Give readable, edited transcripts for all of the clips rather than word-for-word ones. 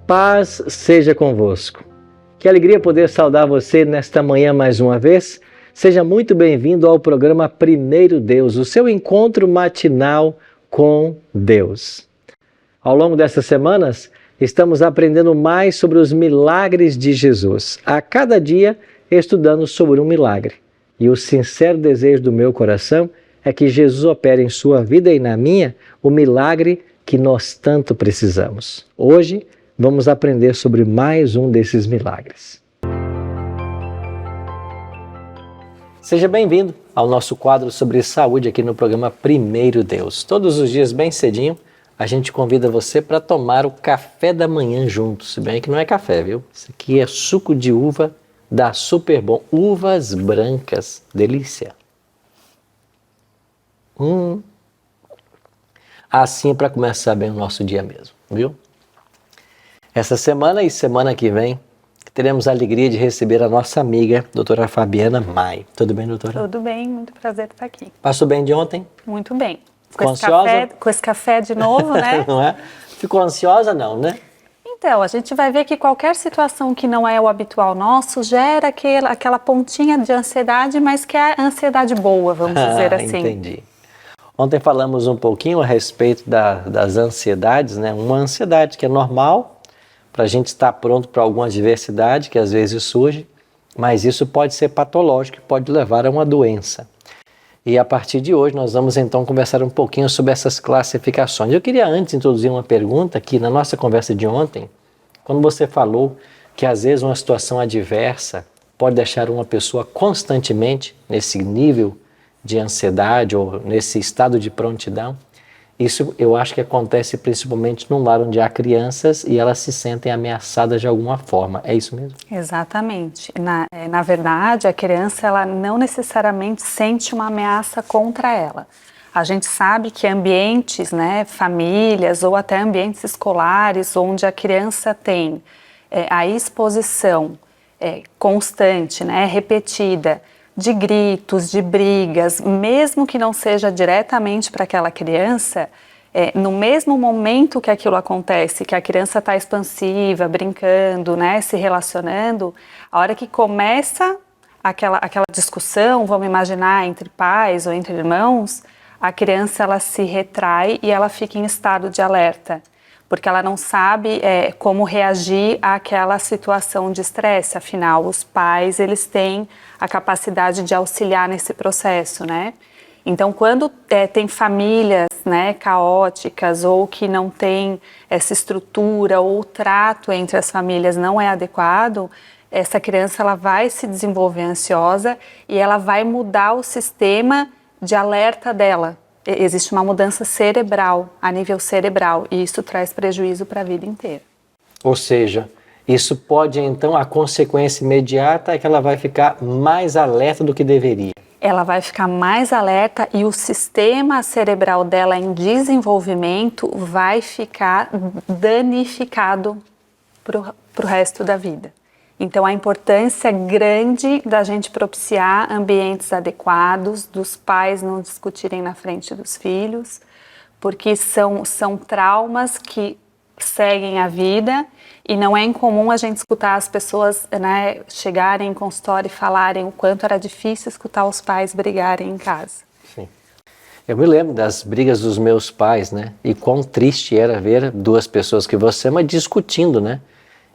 paz seja convosco. Que alegria poder saudar você nesta manhã mais uma vez. Seja muito bem-vindo ao programa Primeiro Deus, o seu encontro matinal com Deus. Ao longo dessas semanas, estamos aprendendo mais sobre os milagres de Jesus. A cada dia, estudando sobre um milagre. E o sincero desejo do meu coração é que Jesus opere em sua vida e na minha o milagre que nós tanto precisamos. Hoje, vamos aprender sobre mais um desses milagres. Seja bem-vindo ao nosso quadro sobre saúde aqui no programa Primeiro Deus. Todos os dias, bem cedinho, a gente convida você para tomar o café da manhã juntos. Se bem que não é café, viu? Isso aqui é suco de uva da Superbom. Uvas brancas. Delícia. Assim é para começar bem o nosso dia mesmo, viu? Essa semana e semana que vem, teremos a alegria de receber a nossa amiga, doutora Fabiana Mai. Tudo bem, doutora? Tudo bem, muito prazer estar aqui. Passou bem de ontem? Muito bem. Ficou ansiosa? Com esse café de novo, né? Não é? Ficou ansiosa não, né? Então, a gente vai ver que qualquer situação que não é o habitual nosso gera aquela pontinha de ansiedade, mas que é a ansiedade boa, vamos dizer assim. Entendi. Ontem falamos um pouquinho a respeito das ansiedades, né? Uma ansiedade que é normal para a gente estar pronto para alguma adversidade que às vezes surge, mas isso pode ser patológico e pode levar a uma doença. E a partir de hoje nós vamos então conversar um pouquinho sobre essas classificações. Eu queria antes introduzir uma pergunta que na nossa conversa de ontem, quando você falou que às vezes uma situação adversa pode deixar uma pessoa constantemente nesse nível de ansiedade ou nesse estado de prontidão, isso eu acho que acontece principalmente num lar onde há crianças e elas se sentem ameaçadas de alguma forma. É isso mesmo? Exatamente. Na verdade, a criança ela não necessariamente sente uma ameaça contra ela. A gente sabe que ambientes, né, famílias ou até ambientes escolares onde a criança tem a exposição constante, né, repetida, de gritos, de brigas, mesmo que não seja diretamente para aquela criança, no mesmo momento que aquilo acontece, que a criança está expansiva, brincando, né, se relacionando, a hora que começa aquela discussão, vamos imaginar, entre pais ou entre irmãos, a criança ela se retrai e ela fica em estado de alerta, porque ela não sabe como reagir àquela situação de estresse. Afinal, os pais, eles têm a capacidade de auxiliar nesse processo, né? Então, quando tem famílias, né, caóticas ou que não tem essa estrutura ou o trato entre as famílias não é adequado, essa criança ela vai se desenvolver ansiosa e ela vai mudar o sistema de alerta dela. Existe uma mudança cerebral, a nível cerebral, e isso traz prejuízo para a vida inteira. Ou seja, isso pode então, a consequência imediata é que ela vai ficar mais alerta do que deveria. Ela vai ficar mais alerta e o sistema cerebral dela em desenvolvimento vai ficar danificado para o resto da vida. Então, a importância grande da gente propiciar ambientes adequados, dos pais não discutirem na frente dos filhos, porque são traumas que seguem a vida e não é incomum a gente escutar as pessoas, né, chegarem em consultório e falarem o quanto era difícil escutar os pais brigarem em casa. Sim. Eu me lembro das brigas dos meus pais, né? E quão triste era ver duas pessoas que você ama discutindo, né?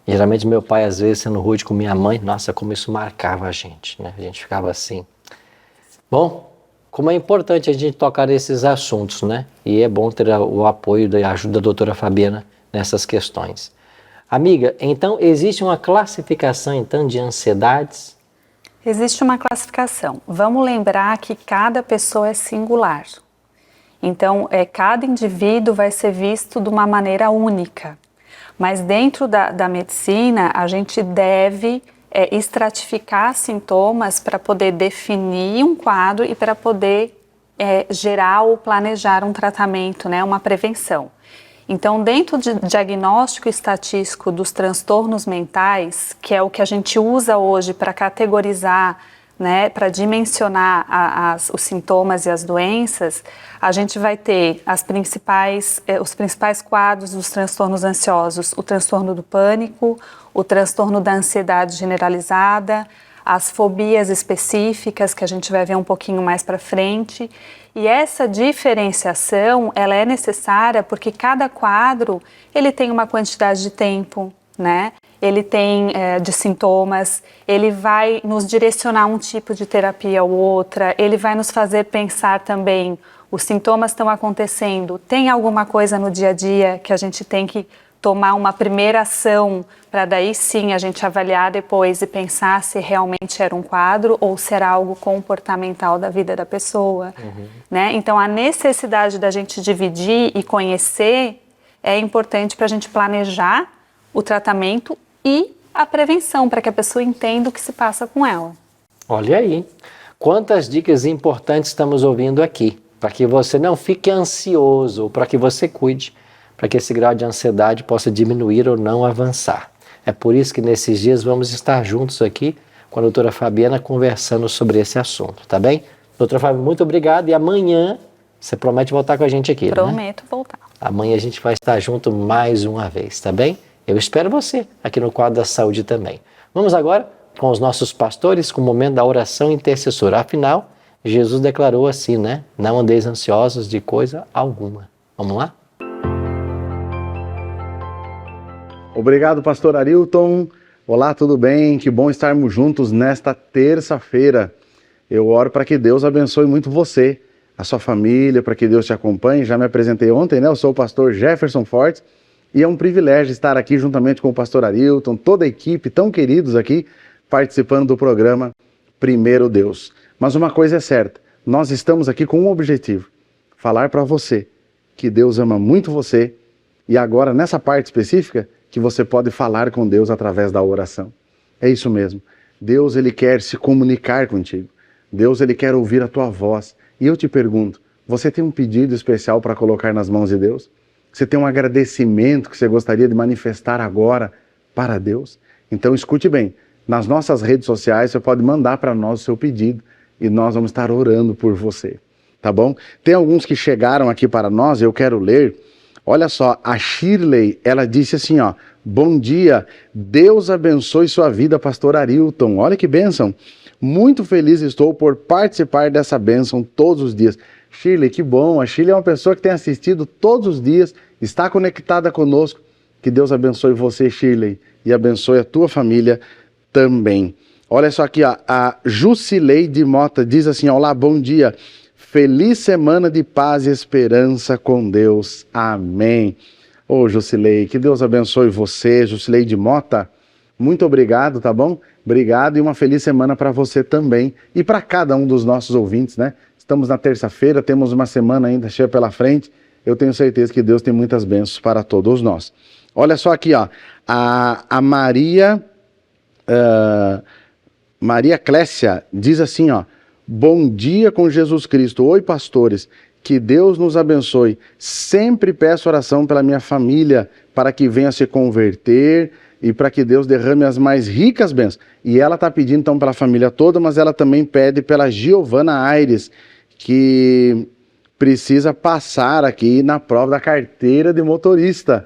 Geralmente meu pai, às vezes, sendo rude com minha mãe, nossa, como isso marcava a gente, né? A gente ficava assim. Bom, como é importante a gente tocar esses assuntos, né? E é bom ter o apoio e a ajuda da doutora Fabiana nessas questões. Amiga, então existe uma classificação, então, de ansiedades? Existe uma classificação. Vamos lembrar que cada pessoa é singular. Então, cada indivíduo vai ser visto de uma maneira única. Mas dentro da medicina, a gente deve estratificar sintomas para poder definir um quadro e para poder gerar ou planejar um tratamento, né, uma prevenção. Então, dentro do diagnóstico estatístico dos transtornos mentais, que é o que a gente usa hoje para categorizar né, para dimensionar os sintomas e as doenças, a gente vai ter os principais quadros dos transtornos ansiosos: o transtorno do pânico, o transtorno da ansiedade generalizada, as fobias específicas, que a gente vai ver um pouquinho mais para frente. E essa diferenciação, ela é necessária porque cada quadro, ele tem uma quantidade de tempo, né? Ele tem de sintomas, ele vai nos direcionar um tipo de terapia ou outra, ele vai nos fazer pensar também, os sintomas estão acontecendo, tem alguma coisa no dia a dia que a gente tem que tomar uma primeira ação para daí sim a gente avaliar depois e pensar se realmente era um quadro ou se era algo comportamental da vida da pessoa, né? Então a necessidade da gente dividir e conhecer é importante para a gente planejar o tratamento e a prevenção, para que a pessoa entenda o que se passa com ela. Olha aí, quantas dicas importantes estamos ouvindo aqui, para que você não fique ansioso, para que você cuide, para que esse grau de ansiedade possa diminuir ou não avançar. É por isso que nesses dias vamos estar juntos aqui com a doutora Fabiana conversando sobre esse assunto, tá bem? Doutora Fabiana, muito obrigado, e amanhã você promete voltar com a gente aqui, Prometo, né? voltar. Amanhã a gente vai estar junto mais uma vez, tá bem? Eu espero você aqui no quadro da saúde também. Vamos agora com os nossos pastores, com o momento da oração intercessora. Afinal, Jesus declarou assim, né? Não andeis ansiosos de coisa alguma. Vamos lá? Obrigado, pastor Arilton. Olá, tudo bem? Que bom estarmos juntos nesta terça-feira. Eu oro para que Deus abençoe muito você, a sua família, para que Deus te acompanhe. Já me apresentei ontem, né? Eu sou o pastor Jefferson Fortes. E é um privilégio estar aqui juntamente com o pastor Arilton, toda a equipe, tão queridos aqui, participando do programa Primeiro Deus. Mas uma coisa é certa, nós estamos aqui com um objetivo: falar para você que Deus ama muito você, e agora, nessa parte específica, que você pode falar com Deus através da oração. É isso mesmo. Deus, Ele quer se comunicar contigo. Deus, Ele quer ouvir a tua voz. E eu te pergunto, você tem um pedido especial para colocar nas mãos de Deus? Você tem um agradecimento que você gostaria de manifestar agora para Deus? Então escute bem, nas nossas redes sociais você pode mandar para nós o seu pedido e nós vamos estar orando por você, tá bom? Tem alguns que chegaram aqui para nós, eu quero ler. Olha só, a Shirley, ela disse assim, ó: bom dia, Deus abençoe sua vida, pastor Arilton. Olha que bênção. Muito feliz estou por participar dessa bênção todos os dias. Shirley, que bom. A Shirley é uma pessoa que tem assistido todos os dias, está conectada conosco. Que Deus abençoe você, Shirley, e abençoe a tua família também. Olha só aqui, ó, a Jusileide Mota diz assim: olá, bom dia. Feliz semana de paz e esperança com Deus. Amém. Ô, Jusileide, que Deus abençoe você, Jusileide Mota. Muito obrigado, tá bom? Obrigado e uma feliz semana para você também e para cada um dos nossos ouvintes, né? Estamos na terça-feira, temos uma semana ainda cheia pela frente. Eu tenho certeza que Deus tem muitas bênçãos para todos nós. Olha só aqui, ó, a Maria Clécia diz assim, ó: bom dia com Jesus Cristo. Oi, pastores, que Deus nos abençoe. Sempre peço oração pela minha família, para que venha se converter e para que Deus derrame as mais ricas bênçãos. E ela está pedindo então pela família toda, mas ela também pede pela Giovana Aires, que precisa passar aqui na prova da carteira de motorista.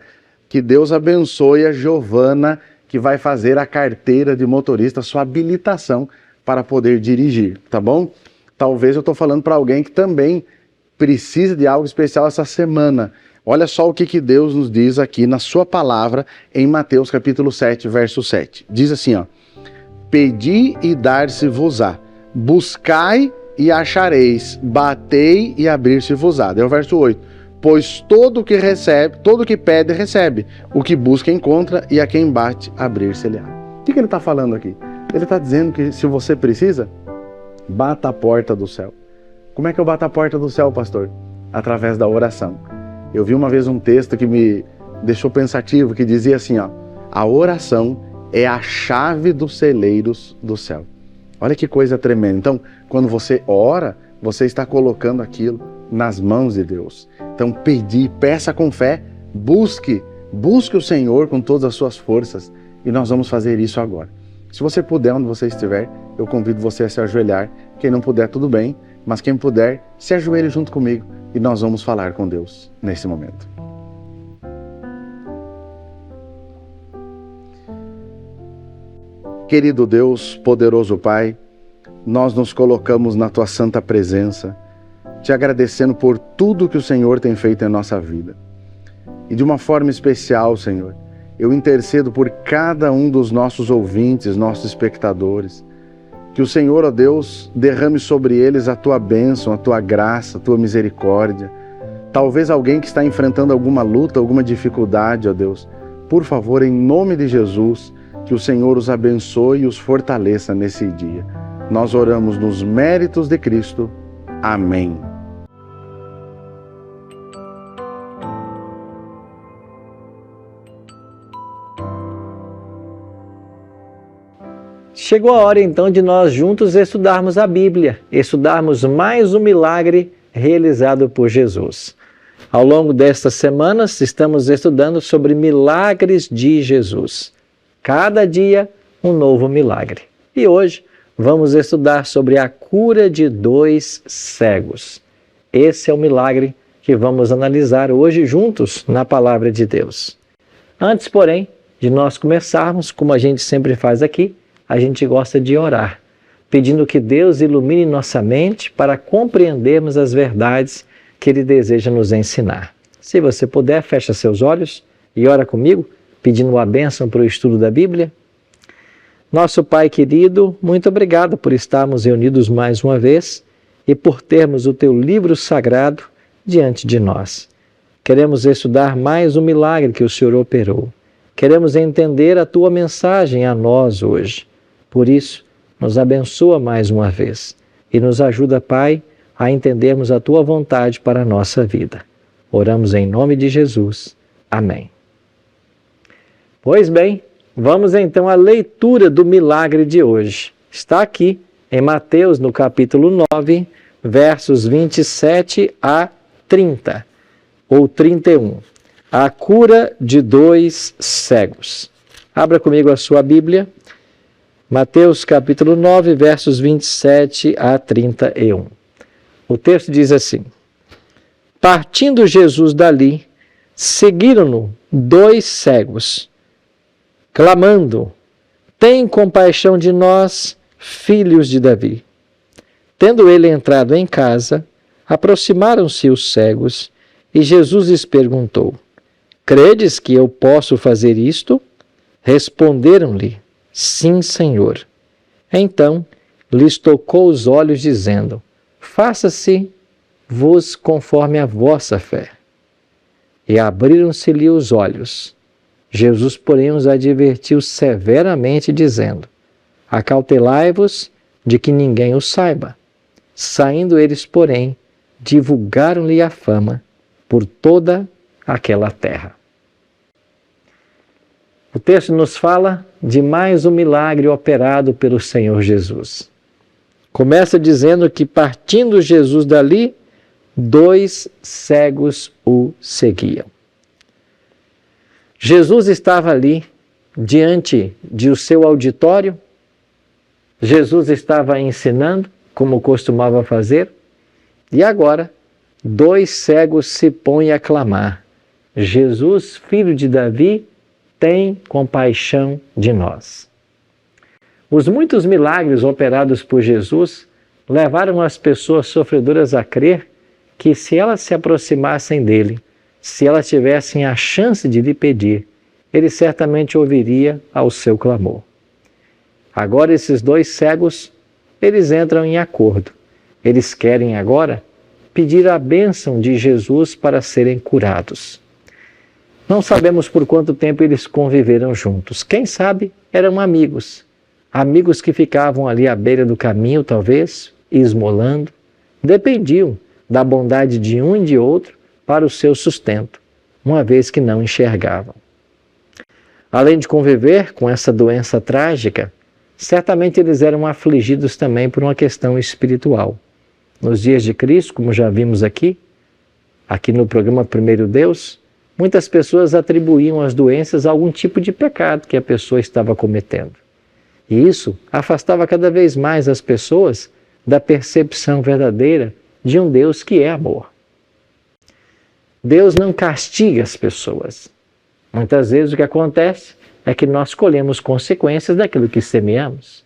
Que Deus abençoe a Giovana, que vai fazer a carteira de motorista, sua habilitação para poder dirigir, tá bom? Talvez eu estou falando para alguém que também precisa de algo especial essa semana. Olha só o que Deus nos diz aqui na sua palavra em Mateus capítulo 7, verso 7. Diz assim, ó: pedi e dar-se-vos-á, buscai e achareis, batei e abrir-se-vos-á. É o verso 8. Pois todo o que recebe, todo o que pede, recebe. O que busca, encontra, e a quem bate, abrir-se-lhe-á. O que ele está falando aqui? Ele está dizendo que se você precisa, bata a porta do céu. Como é que eu bato a porta do céu, pastor? Através da oração. Eu vi uma vez um texto que me deixou pensativo, que dizia assim, ó: a oração é a chave dos celeiros do céu. Olha que coisa tremenda. Então, quando você ora, você está colocando aquilo nas mãos de Deus. Então, peça com fé, busque o Senhor com todas as suas forças, e nós vamos fazer isso agora. Se você puder, onde você estiver, eu convido você a se ajoelhar. Quem não puder, tudo bem, mas quem puder, se ajoelhe junto comigo e nós vamos falar com Deus nesse momento. Querido Deus, poderoso Pai, nós nos colocamos na Tua santa presença, te agradecendo por tudo que o Senhor tem feito em nossa vida. E de uma forma especial, Senhor, eu intercedo por cada um dos nossos ouvintes, nossos espectadores, que o Senhor, ó Deus, derrame sobre eles a Tua bênção, a Tua graça, a Tua misericórdia. Talvez alguém que está enfrentando alguma luta, alguma dificuldade, ó Deus, por favor, em nome de Jesus, que o Senhor os abençoe e os fortaleça nesse dia. Nós oramos nos méritos de Cristo. Amém. Chegou a hora então de nós juntos estudarmos a Bíblia, estudarmos mais um milagre realizado por Jesus. Ao longo destas semanas estamos estudando sobre milagres de Jesus. Cada dia um novo milagre. E hoje vamos estudar sobre a cura de 2 cegos. Esse é o milagre que vamos analisar hoje juntos na Palavra de Deus. Antes, porém, de nós começarmos, como a gente sempre faz aqui, a gente gosta de orar, pedindo que Deus ilumine nossa mente para compreendermos as verdades que Ele deseja nos ensinar. Se você puder, fecha seus olhos e ora comigo, pedindo a bênção para o estudo da Bíblia. Nosso Pai querido, muito obrigado por estarmos reunidos mais uma vez e por termos o Teu livro sagrado diante de nós. Queremos estudar mais um milagre que o Senhor operou. Queremos entender a Tua mensagem a nós hoje. Por isso, nos abençoa mais uma vez e nos ajuda, Pai, a entendermos a Tua vontade para a nossa vida. Oramos em nome de Jesus. Amém. Pois bem, vamos então à leitura do milagre de hoje. Está aqui em Mateus, no capítulo 9, versos 27 a 30, ou 31. A cura de 2 cegos. Abra comigo a sua Bíblia. Mateus, capítulo 9, versos 27 a 31. O texto diz assim: Partindo Jesus dali, seguiram-no 2 cegos, clamando: Tem compaixão de nós, filhos de Davi. Tendo ele entrado em casa, aproximaram-se os cegos, e Jesus lhes perguntou: Credes que eu posso fazer isto? Responderam-lhe: Sim, Senhor. Então lhes tocou os olhos, dizendo: Faça-se-vos conforme a vossa fé. E abriram-se-lhe os olhos. Jesus, porém, os advertiu severamente, dizendo: Acautelai-vos de que ninguém o saiba. Saindo eles, porém, divulgaram-lhe a fama por toda aquela terra. O texto nos fala de mais um milagre operado pelo Senhor Jesus. Começa dizendo que, partindo Jesus dali, 2 cegos o seguiam. Jesus estava ali, diante de o seu auditório. Jesus estava ensinando, como costumava fazer. E agora, 2 cegos se põem a clamar: Jesus, filho de Davi, tem compaixão de nós. Os muitos milagres operados por Jesus levaram as pessoas sofredoras a crer que, se elas se aproximassem dele, se elas tivessem a chance de lhe pedir, ele certamente ouviria ao seu clamor. Agora esses 2 cegos, eles entram em acordo. Eles querem agora pedir a bênção de Jesus para serem curados. Não sabemos por quanto tempo eles conviveram juntos. Quem sabe eram amigos. Amigos que ficavam ali à beira do caminho, talvez, esmolando. Dependiam da bondade de um e de outro para o seu sustento, uma vez que não enxergavam. Além de conviver com essa doença trágica, certamente eles eram afligidos também por uma questão espiritual. Nos dias de Cristo, como já vimos aqui no programa Primeiro Deus, muitas pessoas atribuíam as doenças a algum tipo de pecado que a pessoa estava cometendo. E isso afastava cada vez mais as pessoas da percepção verdadeira de um Deus que é amor. Deus não castiga as pessoas. Muitas vezes o que acontece é que nós colhemos consequências daquilo que semeamos.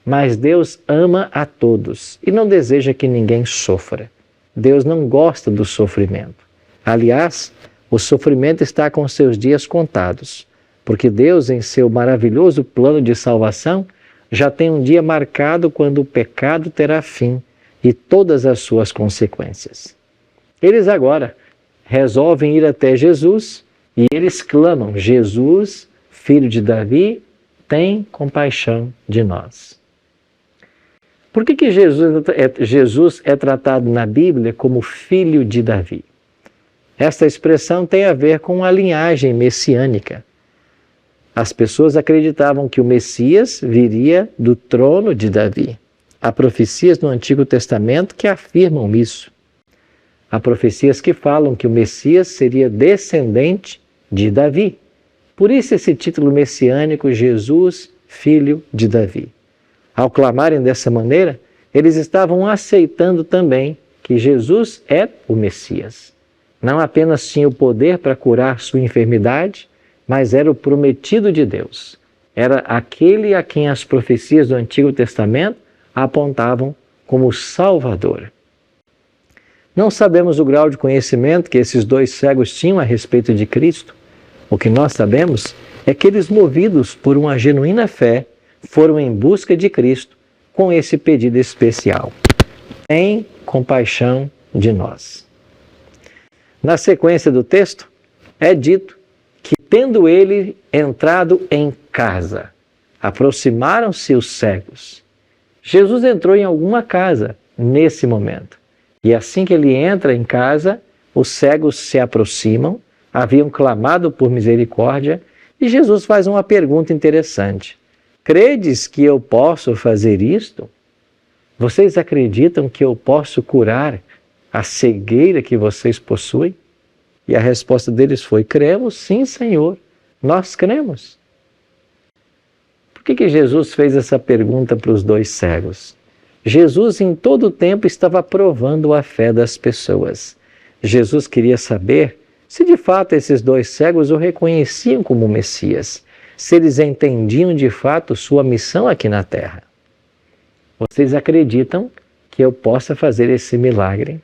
Mas Deus ama a todos e não deseja que ninguém sofra. Deus não gosta do sofrimento. Aliás, o sofrimento está com seus dias contados, porque Deus, em seu maravilhoso plano de salvação, já tem um dia marcado quando o pecado terá fim e todas as suas consequências. Eles agora resolvem ir até Jesus e eles clamam: Jesus, filho de Davi, tem compaixão de nós. Por que Jesus é tratado na Bíblia como filho de Davi? Esta expressão tem a ver com a linhagem messiânica. As pessoas acreditavam que o Messias viria do trono de Davi. Há profecias no Antigo Testamento que afirmam isso. Há profecias que falam que o Messias seria descendente de Davi. Por isso esse título messiânico, Jesus, filho de Davi. Ao clamarem dessa maneira, eles estavam aceitando também que Jesus é o Messias. Não apenas tinha o poder para curar sua enfermidade, mas era o prometido de Deus. Era aquele a quem as profecias do Antigo Testamento apontavam como Salvador. Não sabemos o grau de conhecimento que esses dois cegos tinham a respeito de Cristo. O que nós sabemos é que eles, movidos por uma genuína fé, foram em busca de Cristo com esse pedido especial: tem compaixão de nós. Na sequência do texto, é dito que, tendo ele entrado em casa, aproximaram-se os cegos. Jesus entrou em alguma casa nesse momento. E assim que ele entra em casa, os cegos se aproximam, haviam clamado por misericórdia, e Jesus faz uma pergunta interessante: credes que eu posso fazer isto? Vocês acreditam que eu posso curar a cegueira que vocês possuem? E a resposta deles foi: cremos, sim, Senhor, nós cremos. Por que Jesus fez essa pergunta para os dois cegos? Jesus em todo o tempo estava provando a fé das pessoas. Jesus queria saber se de fato esses dois cegos o reconheciam como Messias, se eles entendiam de fato sua missão aqui na terra. Vocês acreditam que eu possa fazer esse milagre?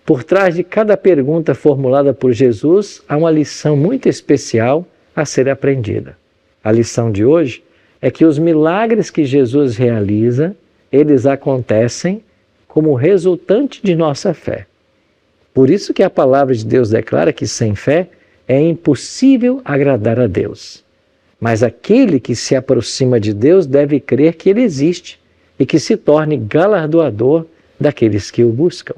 Por trás de cada pergunta formulada por Jesus, há uma lição muito especial a ser aprendida. A lição de hoje é que os milagres que Jesus realiza, eles acontecem como resultante de nossa fé. Por isso que a palavra de Deus declara que sem fé é impossível agradar a Deus. Mas aquele que se aproxima de Deus deve crer que Ele existe e que se torne galardoador daqueles que o buscam.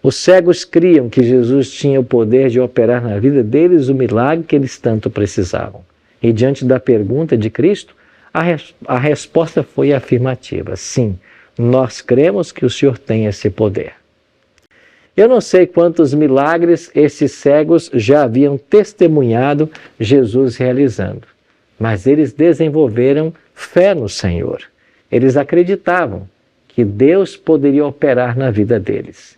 Os cegos criam que Jesus tinha o poder de operar na vida deles o milagre que eles tanto precisavam. E diante da pergunta de Cristo, a resposta foi afirmativa: sim, nós cremos que o Senhor tem esse poder. Eu não sei quantos milagres esses cegos já haviam testemunhado Jesus realizando, mas eles desenvolveram fé no Senhor. Eles acreditavam que Deus poderia operar na vida deles.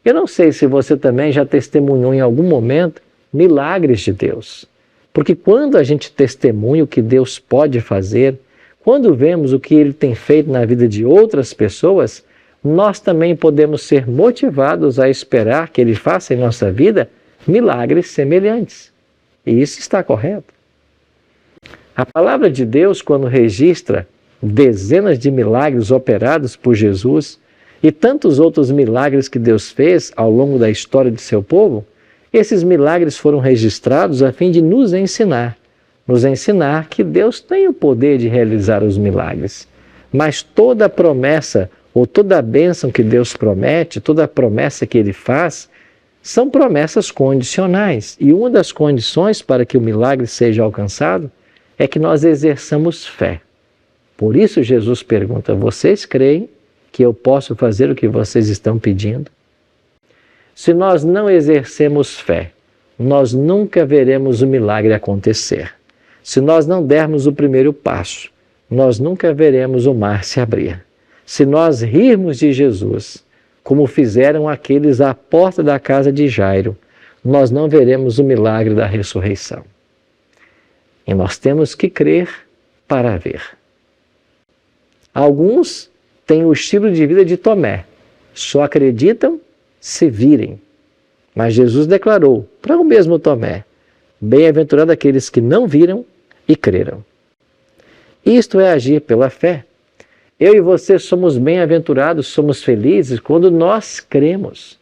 Eu não sei se você também já testemunhou em algum momento milagres de Deus. Porque quando a gente testemunha o que Deus pode fazer, quando vemos o que Ele tem feito na vida de outras pessoas, nós também podemos ser motivados a esperar que Ele faça em nossa vida milagres semelhantes. E isso está correto. A palavra de Deus, quando registra dezenas de milagres operados por Jesus e tantos outros milagres que Deus fez ao longo da história de seu povo, esses milagres foram registrados a fim de nos ensinar que Deus tem o poder de realizar os milagres. Mas toda promessa ou toda a bênção que Deus promete, toda a promessa que Ele faz, são promessas condicionais. E uma das condições para que o milagre seja alcançado é que nós exerçamos fé. Por isso Jesus pergunta: vocês creem que eu posso fazer o que vocês estão pedindo? Se nós não exercemos fé, nós nunca veremos o milagre acontecer. Se nós não dermos o primeiro passo, nós nunca veremos o mar se abrir. Se nós rirmos de Jesus, como fizeram aqueles à porta da casa de Jairo, nós não veremos o milagre da ressurreição. E nós temos que crer para ver. Alguns têm o estilo de vida de Tomé, só acreditam se virem. Mas Jesus declarou para o mesmo Tomé: bem-aventurado aqueles que não viram e creram. Isto é agir pela fé. Eu e você somos bem-aventurados, somos felizes quando nós cremos.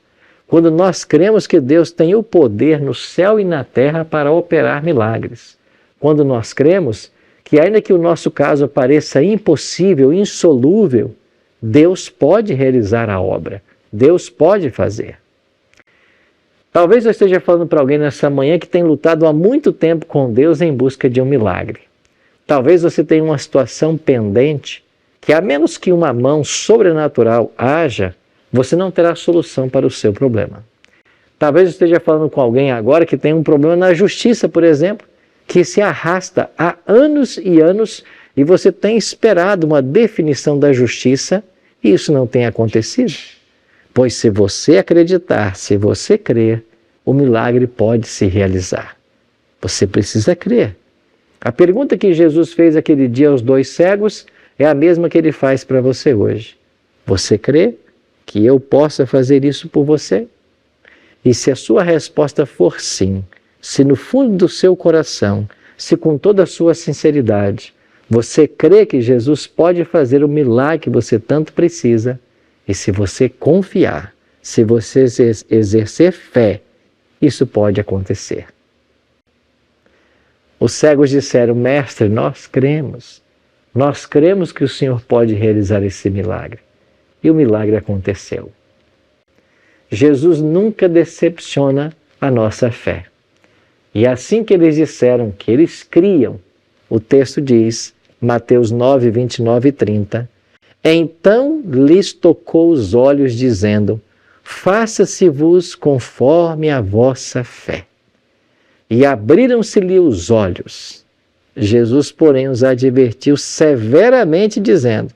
Quando nós cremos que Deus tem o poder no céu e na terra para operar milagres. Quando nós cremos que, ainda que o nosso caso pareça impossível, insolúvel, Deus pode realizar a obra. Deus pode fazer. Talvez eu esteja falando para alguém nessa manhã que tem lutado há muito tempo com Deus em busca de um milagre. Talvez você tenha uma situação pendente que, a menos que uma mão sobrenatural haja, você não terá solução para o seu problema. Talvez eu esteja falando com alguém agora que tem um problema na justiça, por exemplo, que se arrasta há anos e anos e você tem esperado uma definição da justiça e isso não tem acontecido. Pois se você acreditar, se você crer, o milagre pode se realizar. Você precisa crer. A pergunta que Jesus fez aquele dia aos 2 cegos é a mesma que ele faz para você hoje. Você crê que eu possa fazer isso por você? E se a sua resposta for sim, se no fundo do seu coração, se com toda a sua sinceridade, você crê que Jesus pode fazer o milagre que você tanto precisa, e se você confiar, se você exercer fé, isso pode acontecer. Os cegos disseram: Mestre, nós cremos que o Senhor pode realizar esse milagre. E o milagre aconteceu. Jesus nunca decepciona a nossa fé. E assim que eles disseram que eles criam, o texto diz, Mateus 9, 29 e 30, então lhes tocou os olhos, dizendo: faça-se-vos conforme a vossa fé. E abriram-se-lhe os olhos. Jesus, porém, os advertiu severamente, dizendo: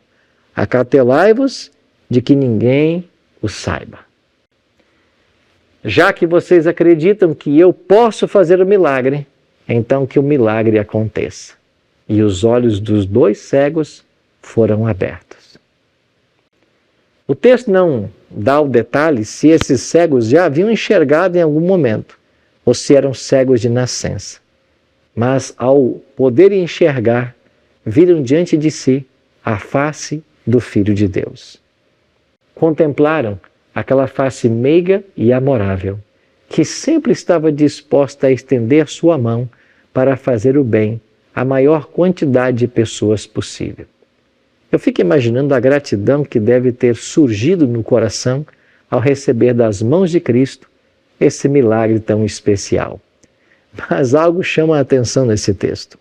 acautelai-vos de que ninguém o saiba. Já que vocês acreditam que eu posso fazer o milagre, então que o milagre aconteça. E os olhos dos 2 cegos foram abertos. O texto não dá o detalhe se esses cegos já haviam enxergado em algum momento, ou se eram cegos de nascença. Mas ao poderem enxergar, viram diante de si a face do Filho de Deus. Contemplaram aquela face meiga e amorável, que sempre estava disposta a estender sua mão para fazer o bem à maior quantidade de pessoas possível. Eu fico imaginando a gratidão que deve ter surgido no coração ao receber das mãos de Cristo esse milagre tão especial. Mas algo chama a atenção nesse texto.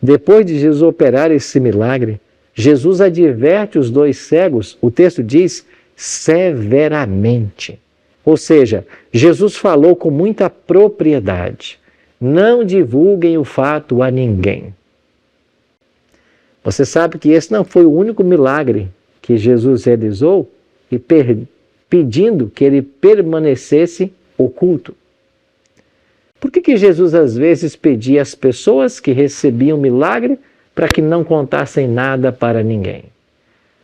Depois de Jesus operar esse milagre, Jesus adverte os 2 cegos, o texto diz, severamente. Ou seja, Jesus falou com muita propriedade. Não divulguem o fato a ninguém. Você sabe que esse não foi o único milagre que Jesus realizou e pedindo que ele permanecesse oculto. Por que Jesus às vezes pedia às pessoas que recebiam milagre para que não contassem nada para ninguém?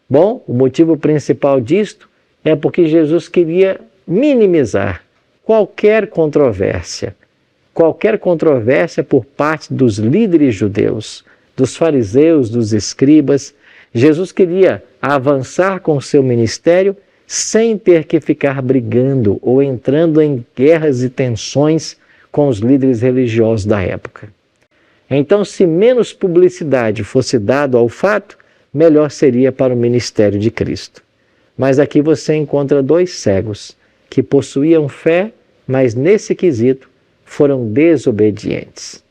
Bom, o motivo principal disto é porque Jesus queria minimizar qualquer controvérsia por parte dos líderes judeus, dos fariseus, dos escribas. Jesus queria avançar com o seu ministério sem ter que ficar brigando ou entrando em guerras e tensões com os líderes religiosos da época. Então, se menos publicidade fosse dada ao fato, melhor seria para o ministério de Cristo. Mas aqui você encontra 2 cegos que possuíam fé, mas nesse quesito foram desobedientes.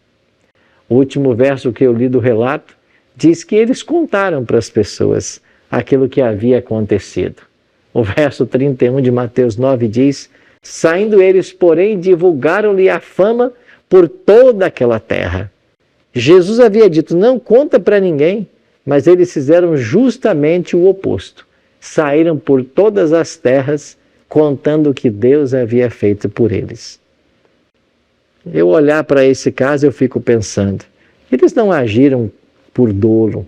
O último verso que eu li do relato diz que eles contaram para as pessoas aquilo que havia acontecido. O verso 31 de Mateus 9 diz: saindo eles, porém, divulgaram-lhe a fama por toda aquela terra. Jesus havia dito: não conta para ninguém, mas eles fizeram justamente o oposto. Saíram por todas as terras contando o que Deus havia feito por eles. Eu olhar para esse caso, eu fico pensando, eles não agiram por dolo,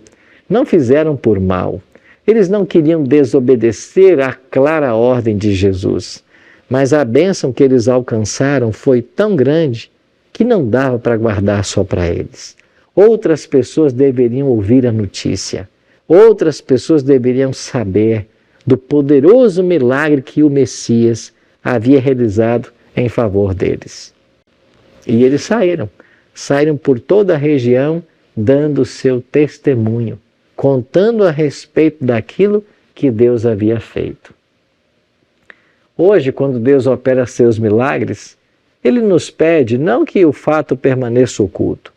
não fizeram por mal. Eles não queriam desobedecer à clara ordem de Jesus, mas a bênção que eles alcançaram foi tão grande que não dava para guardar só para eles. Outras pessoas deveriam ouvir a notícia, outras pessoas deveriam saber do poderoso milagre que o Messias havia realizado em favor deles. E eles saíram por toda a região dando o seu testemunho, contando a respeito daquilo que Deus havia feito. Hoje, quando Deus opera seus milagres, Ele nos pede não que o fato permaneça oculto,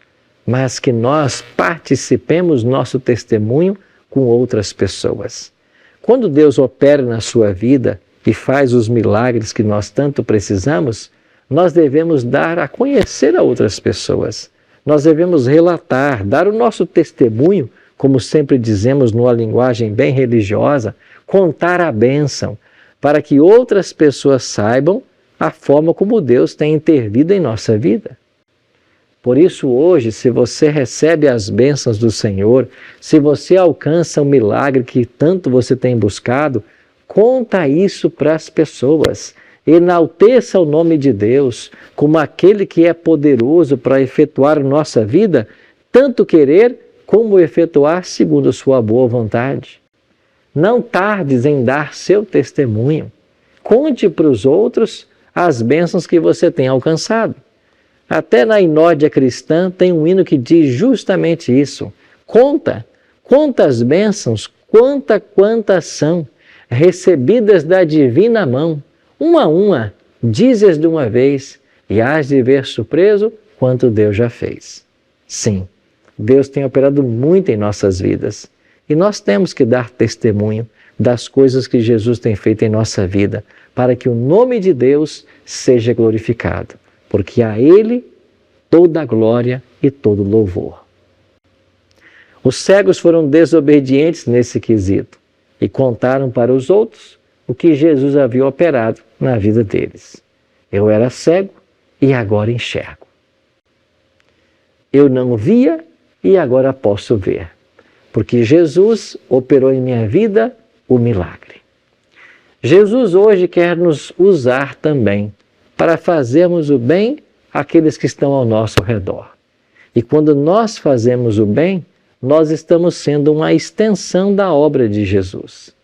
mas que nós participemos nosso testemunho com outras pessoas. Quando Deus opera na sua vida e faz os milagres que nós tanto precisamos, nós devemos dar a conhecer a outras pessoas. Nós devemos relatar, dar o nosso testemunho, como sempre dizemos numa linguagem bem religiosa, contar a bênção, para que outras pessoas saibam a forma como Deus tem intervido em nossa vida. Por isso hoje, se você recebe as bênçãos do Senhor, se você alcança o milagre que tanto você tem buscado, conta isso para as pessoas. Enalteça o nome de Deus como aquele que é poderoso para efetuar a nossa vida, tanto querer como efetuar segundo sua boa vontade. Não tardes em dar seu testemunho. Conte para os outros as bênçãos que você tem alcançado. Até na Inódia cristã tem um hino que diz justamente isso. Conta as bênçãos, quantas são, recebidas da divina mão. Uma a uma, dizes de uma vez, e hás de ver surpreso quanto Deus já fez. Sim, Deus tem operado muito em nossas vidas. E nós temos que dar testemunho das coisas que Jesus tem feito em nossa vida, para que o nome de Deus seja glorificado. Porque a Ele toda a glória e todo louvor. Os cegos foram desobedientes nesse quesito e contaram para os outros o que Jesus havia operado na vida deles. Eu era cego e agora enxergo. Eu não via e agora posso ver, porque Jesus operou em minha vida o milagre. Jesus hoje quer nos usar também para fazermos o bem àqueles que estão ao nosso redor. E quando nós fazemos o bem, nós estamos sendo uma extensão da obra de Jesus.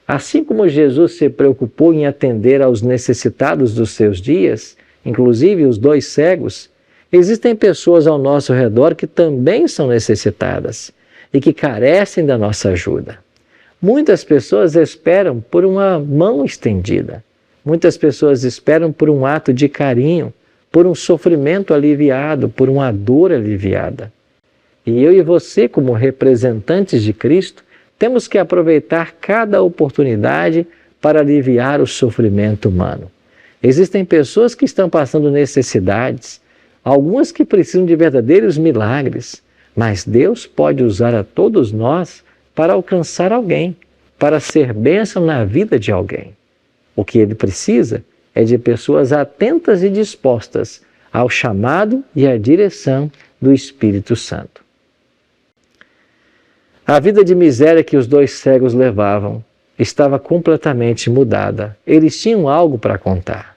Assim como Jesus se preocupou em atender aos necessitados dos seus dias, inclusive os 2 cegos, existem pessoas ao nosso redor que também são necessitadas e que carecem da nossa ajuda. Muitas pessoas esperam por uma mão estendida. Muitas pessoas esperam por um ato de carinho, por um sofrimento aliviado, por uma dor aliviada. E eu e você, como representantes de Cristo, temos que aproveitar cada oportunidade para aliviar o sofrimento humano. Existem pessoas que estão passando necessidades, algumas que precisam de verdadeiros milagres, mas Deus pode usar a todos nós para alcançar alguém, para ser bênção na vida de alguém. O que Ele precisa é de pessoas atentas e dispostas ao chamado e à direção do Espírito Santo. A vida de miséria que os 2 cegos levavam estava completamente mudada. Eles tinham algo para contar.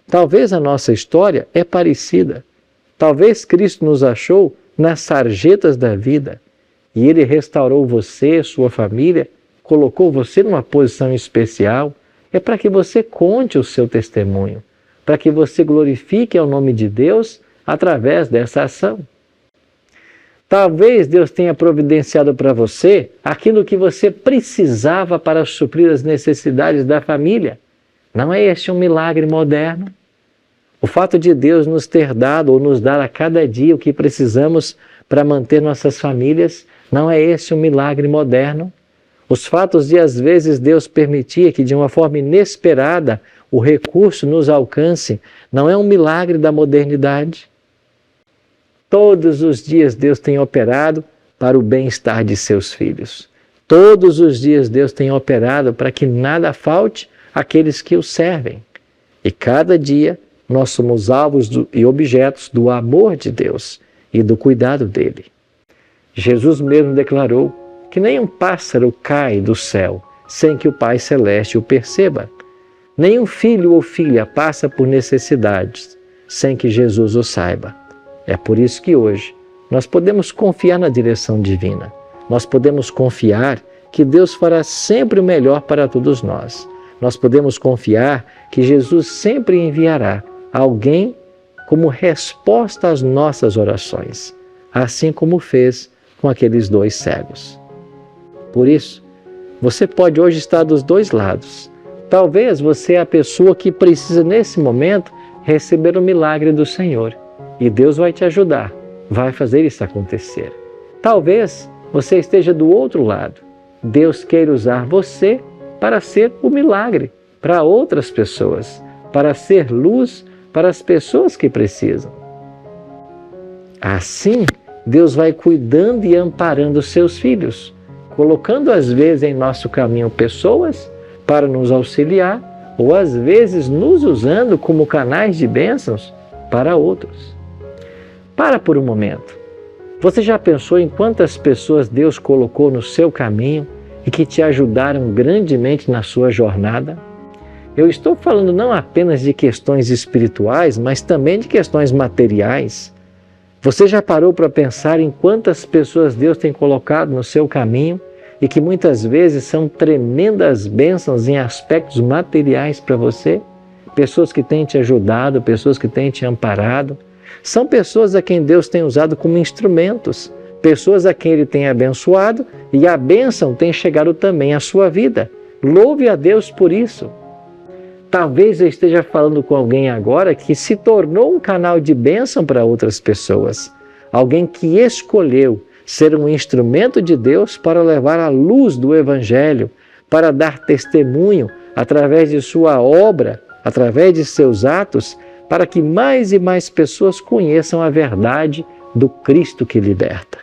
Talvez a nossa história é parecida. Talvez Cristo nos achou nas sarjetas da vida e Ele restaurou você, sua família, colocou você numa posição especial. É para que você conte o seu testemunho, para que você glorifique ao nome de Deus através dessa ação. Talvez Deus tenha providenciado para você aquilo que você precisava para suprir as necessidades da família. Não é este um milagre moderno? O fato de Deus nos ter dado ou nos dar a cada dia o que precisamos para manter nossas famílias, não é esse um milagre moderno? Os fatos de, às vezes, Deus permitir que, de uma forma inesperada, o recurso nos alcance, não é um milagre da modernidade? Todos os dias Deus tem operado para o bem-estar de seus filhos. Todos os dias Deus tem operado para que nada falte àqueles que o servem. E cada dia nós somos alvos e objetos do amor de Deus e do cuidado dele. Jesus mesmo declarou que nenhum pássaro cai do céu sem que o Pai Celeste o perceba. Nenhum filho ou filha passa por necessidades sem que Jesus o saiba. É por isso que hoje nós podemos confiar na direção divina. Nós podemos confiar que Deus fará sempre o melhor para todos nós. Nós podemos confiar que Jesus sempre enviará alguém como resposta às nossas orações, assim como fez com aqueles 2 cegos. Por isso, você pode hoje estar dos 2 lados. Talvez você é a pessoa que precisa nesse momento receber o milagre do Senhor. E Deus vai te ajudar, vai fazer isso acontecer. Talvez você esteja do outro lado. Deus queira usar você para ser o milagre para outras pessoas, para ser luz para as pessoas que precisam. Assim, Deus vai cuidando e amparando os seus filhos, colocando às vezes em nosso caminho pessoas para nos auxiliar, ou às vezes nos usando como canais de bênçãos para outros. Para por um momento. Você já pensou em quantas pessoas Deus colocou no seu caminho e que te ajudaram grandemente na sua jornada? Eu estou falando não apenas de questões espirituais, mas também de questões materiais. Você já parou para pensar em quantas pessoas Deus tem colocado no seu caminho e que muitas vezes são tremendas bênçãos em aspectos materiais para você? Pessoas que têm te ajudado, pessoas que têm te amparado. São pessoas a quem Deus tem usado como instrumentos, pessoas a quem Ele tem abençoado e a bênção tem chegado também à sua vida. Louve a Deus por isso. Talvez eu esteja falando com alguém agora que se tornou um canal de bênção para outras pessoas. Alguém que escolheu ser um instrumento de Deus para levar a luz do Evangelho, para dar testemunho através de sua obra, através de seus atos, para que mais e mais pessoas conheçam a verdade do Cristo que liberta.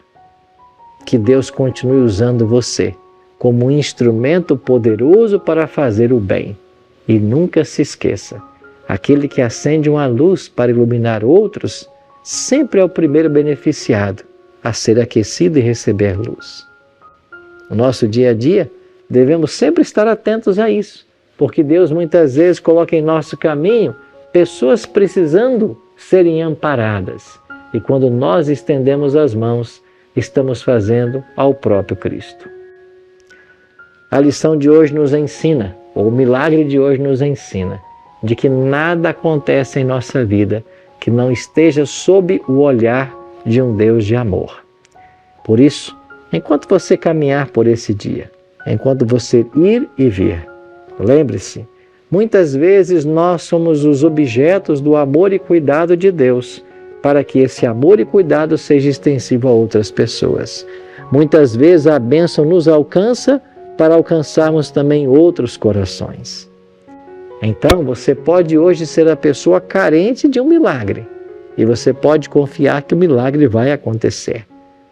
Que Deus continue usando você como um instrumento poderoso para fazer o bem. E nunca se esqueça, aquele que acende uma luz para iluminar outros, sempre é o primeiro beneficiado a ser aquecido e receber luz. No nosso dia a dia, devemos sempre estar atentos a isso, porque Deus muitas vezes coloca em nosso caminho pessoas precisando serem amparadas. E quando nós estendemos as mãos, estamos fazendo ao próprio Cristo. A lição de hoje nos ensina, ou o milagre de hoje nos ensina, de que nada acontece em nossa vida que não esteja sob o olhar de um Deus de amor. Por isso, enquanto você caminhar por esse dia, enquanto você ir e vir, lembre-se, muitas vezes nós somos os objetos do amor e cuidado de Deus, para que esse amor e cuidado seja extensivo a outras pessoas. Muitas vezes a bênção nos alcança para alcançarmos também outros corações. Então, você pode hoje ser a pessoa carente de um milagre, e você pode confiar que o milagre vai acontecer.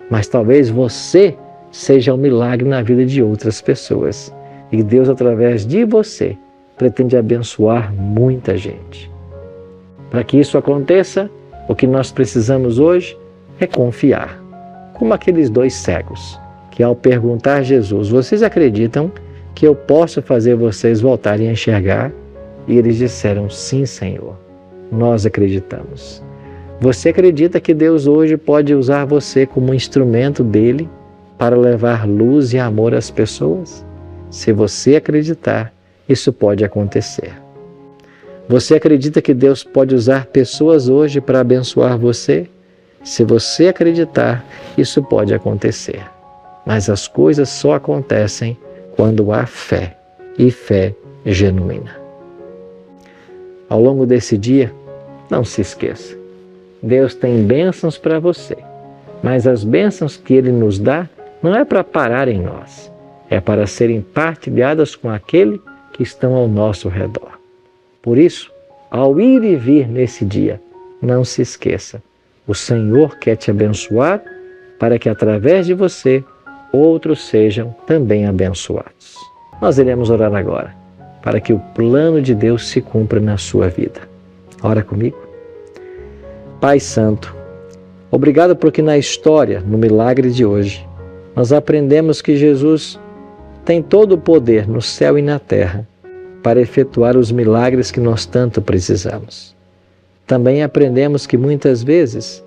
Mas talvez você seja um milagre na vida de outras pessoas. E Deus, através de você, pretende abençoar muita gente. Para que isso aconteça, o que nós precisamos hoje é confiar, como aqueles 2 cegos, que ao perguntar a Jesus, vocês acreditam que eu posso fazer vocês voltarem a enxergar? E eles disseram, sim, Senhor, nós acreditamos. Você acredita que Deus hoje pode usar você como instrumento dele para levar luz e amor às pessoas? Se você acreditar, isso pode acontecer. Você acredita que Deus pode usar pessoas hoje para abençoar você? Se você acreditar, isso pode acontecer. Mas as coisas só acontecem quando há fé, e fé genuína. Ao longo desse dia, não se esqueça, Deus tem bênçãos para você, mas as bênçãos que Ele nos dá não é para parar em nós, é para serem partilhadas com aquele que estão ao nosso redor. Por isso, ao ir e vir nesse dia, não se esqueça, o Senhor quer te abençoar para que através de você outros sejam também abençoados. Nós iremos orar agora, para que o plano de Deus se cumpra na sua vida. Ora comigo. Pai Santo, obrigado porque na história, no milagre de hoje, nós aprendemos que Jesus tem todo o poder no céu e na terra para efetuar os milagres que nós tanto precisamos. Também aprendemos que muitas vezes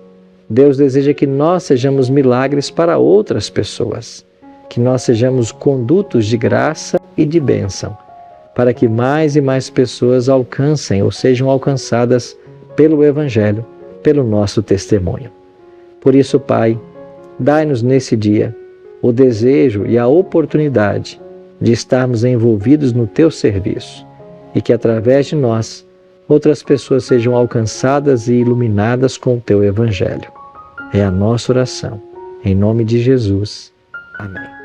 Deus deseja que nós sejamos milagres para outras pessoas, que nós sejamos condutos de graça e de bênção, para que mais e mais pessoas alcancem ou sejam alcançadas pelo Evangelho, pelo nosso testemunho. Por isso, Pai, dai-nos nesse dia o desejo e a oportunidade de estarmos envolvidos no Teu serviço e que, através de nós, outras pessoas sejam alcançadas e iluminadas com o Teu Evangelho. É a nossa oração. Em nome de Jesus. Amém.